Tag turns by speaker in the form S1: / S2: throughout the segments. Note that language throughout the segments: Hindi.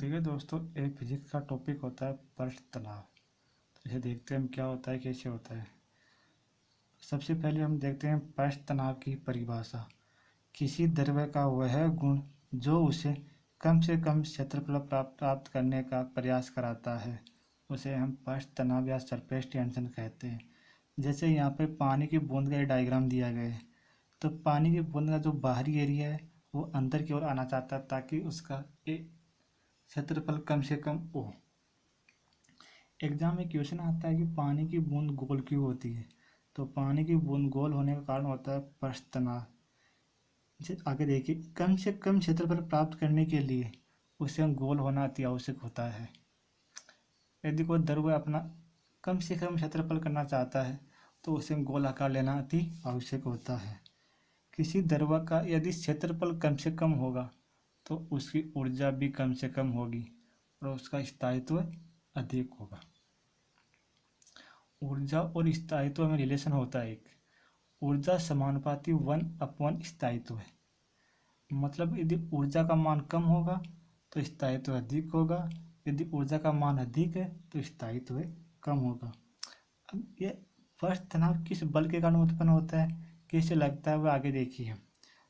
S1: देखिए दोस्तों, एक फिजिक्स का टॉपिक होता है पृष्ठ तनाव। तो इसे देखते हैं हम क्या होता है, कैसे होता है। सबसे पहले हम देखते हैं पृष्ठ तनाव की परिभाषा। किसी द्रव्य का वह गुण जो उसे कम से कम क्षेत्रफल प्राप्त करने का प्रयास कराता है उसे हम पृष्ठ तनाव या सरफेस टेंशन कहते हैं। जैसे यहाँ पे पानी की बूंद का डायग्राम दिया गया है, तो पानी की बूंद का जो बाहरी एरिया है वो अंदर की ओर आना चाहता है ताकि उसका क्षेत्रफल कम से कम हो। एग्जाम में क्वेश्चन आता है कि पानी की बूंद गोल क्यों होती है, तो पानी की बूंद गोल होने का कारण होता है पृष्ठ तनाव। आगे देखिए, कम से कम क्षेत्रफल प्राप्त करने के लिए उसे गोल होना अति आवश्यक होता है। यदि कोई द्रव्य अपना कम से कम क्षेत्रफल करना चाहता है तो उसे गोल आकार लेना अति आवश्यक होता है। किसी द्रव्य का यदि क्षेत्रफल कम से कम होगा तो उसकी ऊर्जा भी कम से कम होगी और उसका स्थायित्व अधिक होगा। ऊर्जा और स्थायित्व में रिलेशन होता है एक। ऊर्जा समानुपाती 1/1 स्थायित्व है। मतलब यदि ऊर्जा का मान कम होगा तो स्थायित्व अधिक होगा, यदि ऊर्जा का मान अधिक है तो स्थायित्व कम होगा। अब ये पृष्ठ तनाव किस बल के कारण उत्पन्न होता है, कैसे लगता है, वो आगे देखिए।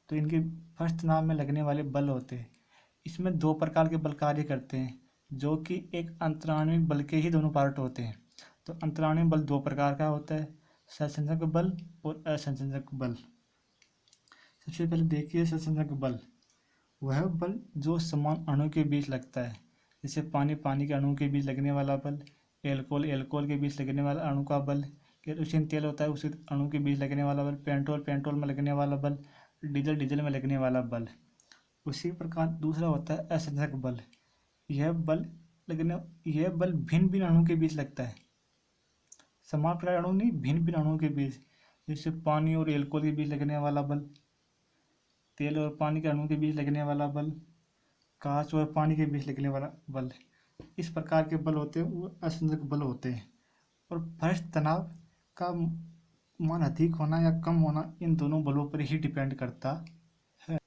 S1: तो इनके पृष्ठ तनाव में लगने वाले बल होते हैं, इसमें दो प्रकार के बल कार्य करते हैं जो कि एक अंतराणविक बल के ही दोनों पार्ट होते हैं। तो अंतराणविक बल दो प्रकार का होता है, सहसंयोजक बल और असंयोजक बल। सबसे पहले देखिए सहसंयोजक बल। वह बल जो समान अणु के बीच लगता है, जैसे पानी के अणु के बीच लगने वाला बल, एल्कोहल के बीच लगने वाला अणु का बल, केरोसिन तेल होता है उसी अणु के बीच लगने वाला बल, पेट्रोल में लगने वाला बल, डीजल में लगने वाला बल। उसी प्रकार दूसरा होता है असंयोजक बल। यह बल भिन्न भिन्न अणु के बीच लगता है, समान प्रकार अणु नहीं, भिन्न भिन्न अणुओं के बीच। जैसे पानी और एल्कोहल के बीच लगने वाला बल, तेल और पानी के अणु के बीच लगने वाला बल, कांच और पानी के बीच लगने वाला बल। इस प्रकार के बल होते हैं वो असंयोजक बल होते हैं। और पृष्ठ तनाव का मान अधिक होना या कम होना इन दोनों बलों पर ही डिपेंड करता है।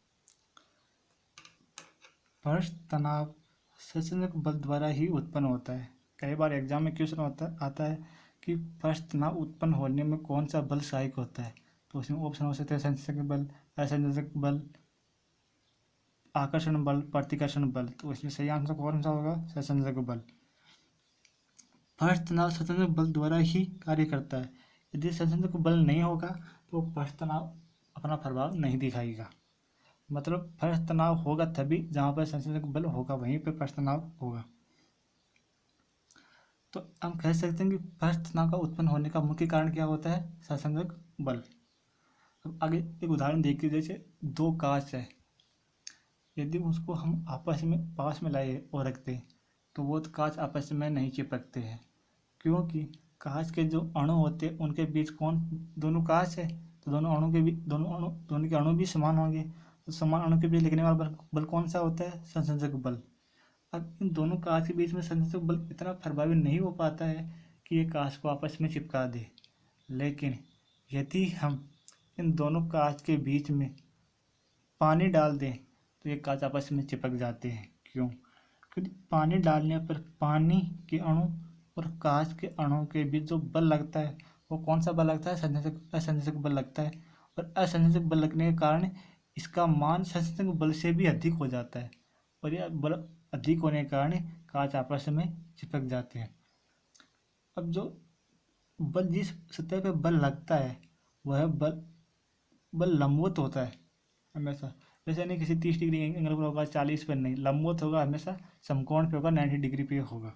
S1: पृष्ठ तनाव सहसंयोजक बल द्वारा ही उत्पन्न होता है। कई बार एग्जाम में क्वेश्चन आता है कि पृष्ठ तनाव उत्पन्न होने में कौन सा बल सहायक होता है, तो उसमें ऑप्शन हो सकते हैं संयोजक बल, असंयोजक बल, आकर्षण बल, प्रतिकर्षण बल। तो इसमें सही आंसर कौन सा होगा, सहसंयोजक बल। पृष्ठ तनाव सहसंयोजक बल द्वारा ही कार्य करता है। यदि सहसंयोजक बल नहीं होगा तो पृष्ठ तनाव अपना प्रभाव नहीं दिखाएगा। मतलब पृष्ठ तनाव होगा तभी जहाँ पर सहसंयोजक बल होगा वहीं पर पृष्ठ तनाव होगा। तो हम कह सकते हैं कि पृष्ठ तनाव का उत्पन्न होने का मुख्य कारण क्या होता है, सहसंयोजक बल। अब आगे एक उदाहरण देखिए, जैसे दो कांच है, यदि उसको हम आपस में पास में लाए और रखते हैं तो वो कांच आपस में नहीं चिपकते हैं, क्योंकि कांच के जो अणु होते हैं उनके बीच दोनों कांच है तो दोनों के अणु भी समान होंगे। तो समान अणु के बीच लगने वाला बल कौन सा होता है, संयोजक बल। अब इन दोनों कांच के बीच में संयोजक बल इतना प्रभावी नहीं हो पाता है कि ये कांच को आपस में चिपका दे, लेकिन यदि हम इन दोनों कांच के बीच में पानी डाल दें तो ये कांच आपस में चिपक जाते हैं। क्यों? क्योंकि पानी डालने पर पानी के अणु और कांच के अणु के बीच जो बल लगता है वो कौन सा बल लगता है, असंयोजक बल लगता है। और असंयोजक बल लगने के कारण इसका मान संयोजक बल से भी अधिक हो जाता है और यह बल अधिक होने के कारण कांच आपस में चिपक जाते हैं। अब जो बल जिस सतह पर बल लगता है वह बल लंबवत होता है हमेशा। वैसे नहीं किसी 30 डिग्री एंगल पर होगा, 40 पर नहीं, लंबवत होगा, हमेशा समकोण पे होगा, 90 डिग्री पे होगा।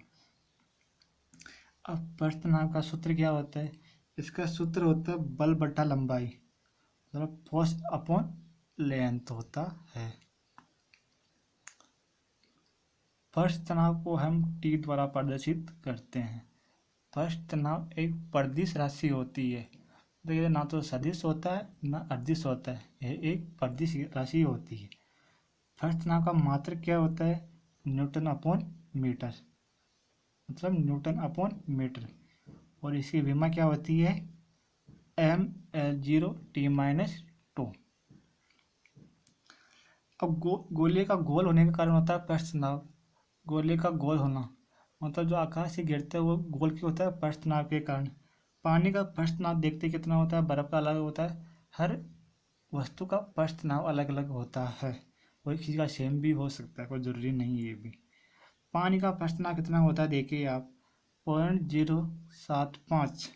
S1: अब पृष्ठ तनाव का सूत्र क्या होता है, इसका सूत्र होता है बल बटा लंबाई, मतलब फोर्स अपॉन लेंथ होता है। पृष्ठ तनाव को हम टी द्वारा प्रदर्शित करते हैं। पृष्ठ तनाव एक परिदिश राशि होती है, तो ये ना तो सदिश होता है ना अदिश होता है, यह एक परिदिश राशि होती है। पृष्ठ तनाव का मात्रक क्या होता है, न्यूटन अपॉन मीटर, मतलब न्यूटन अपॉन मीटर। और इसकी विमा क्या होती है, mL0T-2। अब गोले का गोल होने का कारण होता है पृष्ठ तनाव। गोले का गोल होना, मतलब जो आकाश से गिरता है वो गोल क्यों होता है? पृष्ठ तनाव के कारण। पानी का पृष्ठ तनाव देखते कितना होता है? बर्फ का अलग होता है। हर वस्तु का पृष्ठ तनाव अलग अलग होता है, कोई किसी का सेम भी हो सकता है, कोई ज़रूरी नहीं ये भी। पानी का पृष्ठ तनाव कितना होता है देखिए आप, 0.075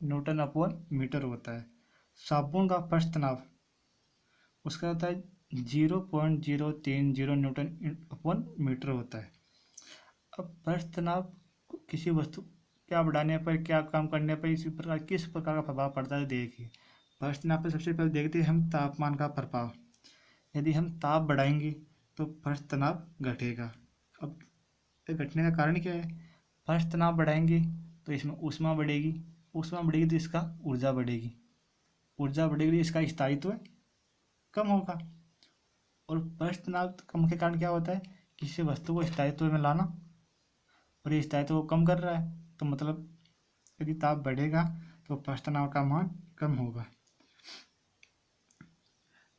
S1: न्यूटन अपॉन मीटर होता है। साबुन का पृष्ठ तनाव उसका होता है 0.030 न्यूटन अपॉन मीटर होता है। अब पृष्ठ तनाव किसी वस्तु क्या बढ़ाने पर, क्या काम करने पर, इसी प्रकार किस प्रकार का प्रभाव पड़ता है देखिए। पृष्ठ तनाव पर सबसे पहले देखते हैं हम तापमान का प्रभाव। यदि हम ताप बढ़ाएंगे तो पृष्ठ तनाव घटेगा। अब घटने का कारण क्या है? पृष्ठ तनाव बढ़ाएंगे तो इसमें ऊष्मा बढ़ेगी, ऊष्मा बढ़ेगी तो इसका ऊर्जा बढ़ेगी, ऊर्जा बढ़ेगी तो इसका स्थायित्व कम होगा। और पृष्ठ तनाव कम के कारण क्या होता है? किसी वस्तु को स्थायित्व में लाना, और ये स्थायित्व को कम कर रहा है, तो मतलब यदि ताप बढ़ेगा तो पृष्ठ तनाव का मान कम होगा।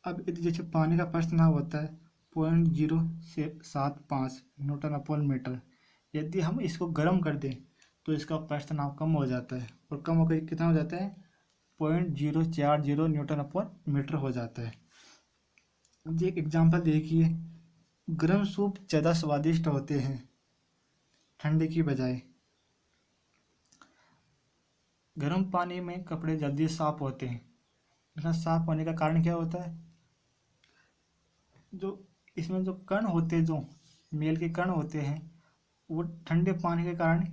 S1: अब यदि जैसे पानी का पृष्ठ तनाव होता है 0.075 न्यूटन अपॉन मीटर, यदि हम इसको गर्म कर दें तो इसका पृष्ठ तनाव कम हो जाता है, और कम होकर कितना हो जाता है? 0.040 न्यूटन अपॉन मीटर हो जाता है। अब एक एग्जांपल देखिए, गर्म सूप ज़्यादा स्वादिष्ट होते हैं ठंडे की बजाय। गर्म पानी में कपड़े जल्दी साफ होते हैं। इतना साफ होने का कारण क्या होता है? जो इसमें जो कण होते हैं, जो मेल के कण होते हैं, वो ठंडे पानी के कारण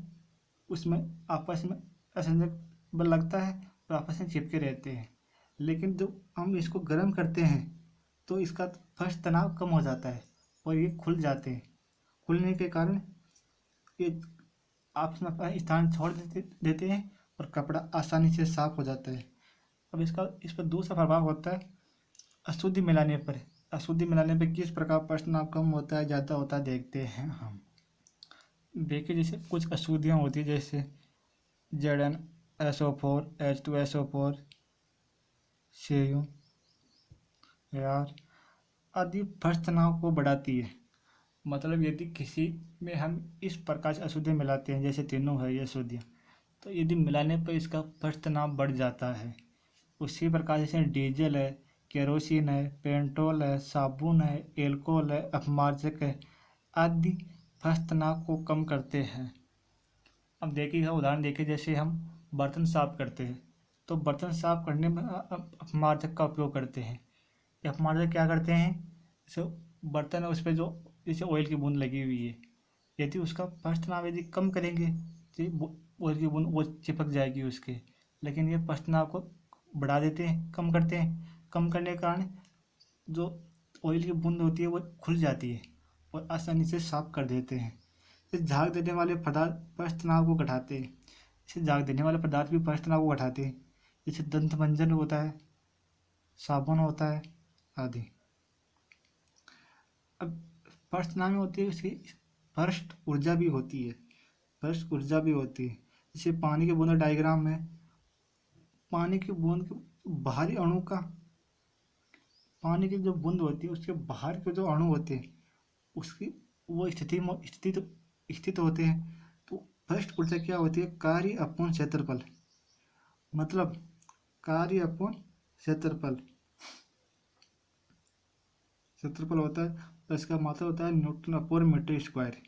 S1: उसमें आपस में असंजक बल लगता है और आपस में चिपके रहते हैं। लेकिन जो हम इसको गर्म करते हैं तो इसका फर्स्ट तनाव कम हो जाता है और ये खुल जाते हैं। खुलने के कारण ये आपस में अपना स्थान छोड़ देते हैं और कपड़ा आसानी से साफ हो जाता है। अब इस पर दूसरा प्रभाव होता है अशुद्धि मिलाने पर। अशुद्धि मिलाने पर किस प्रकार प्रश्न तनाव कम होता है, ज़्यादा होता है देखते हैं हम। देखिए जैसे कुछ अशुद्धियाँ होती है, जैसे ZnSO4, H2SO4, CU यार आदि प्रश्न तनाव को बढ़ाती है। मतलब यदि किसी में हम इस प्रकार से अशुद्धियाँ मिलाते हैं, जैसे तीनों है ये अशुद्धियाँ, तो यदि मिलाने पर इसका प्रश्न तनाव बढ़ जाता है। उसी प्रकार जैसे डीजल है, केरोसिन है, पेट्रोल है, साबुन है, एल्कोहल है, अपमार्जक है आदि प्रश्न तनाव को कम करते हैं। अब देखिए उदाहरण देखिए, जैसे हम बर्तन साफ करते हैं तो बर्तन साफ करने में अपमार्जक का उपयोग करते हैं। ये अपमार्जक क्या करते हैं? जैसे बर्तन है उस पर जो जैसे ऑयल की बूंद लगी हुई है, यदि उसका प्रश्न तनाव यदि कम करेंगे तो ऑयल की बूंद वो चिपक जाएगी उसके। लेकिन ये प्रश्न तनाव को बढ़ा देते हैं, कम करते हैं। कम करने के कारण जो ऑयल की बूंद होती है वो खुल जाती है और आसानी से साफ कर देते हैं। इस झाग देने वाले पदार्थ प्रश्न तनाव को घटाते हैं। इसे झाग देने वाले पदार्थ भी प्रश्न तनाव को घटाते हैं, जैसे दंत मंजन होता है, साबुन होता है आदि। अब प्रश्न तनाव में होती है उसकी पृष्ठ ऊर्जा भी होती है, पृष्ठ ऊर्जा भी होती है। जैसे पानी की बूंद डायग्राम में पानी की बूंद के बाहरी अणु का, पानी की जो बूंद होती है उसके बाहर के जो अणु होते हैं उसकी वो स्थित होते हैं। तो पृष्ठ ऊर्जा क्या होती है? कार्य अपॉन क्षेत्रफल, मतलब कार्य अपॉन क्षेत्रफल होता है, तो इसका मात्रा होता है न्यूटन अपॉन मीटर स्क्वायर।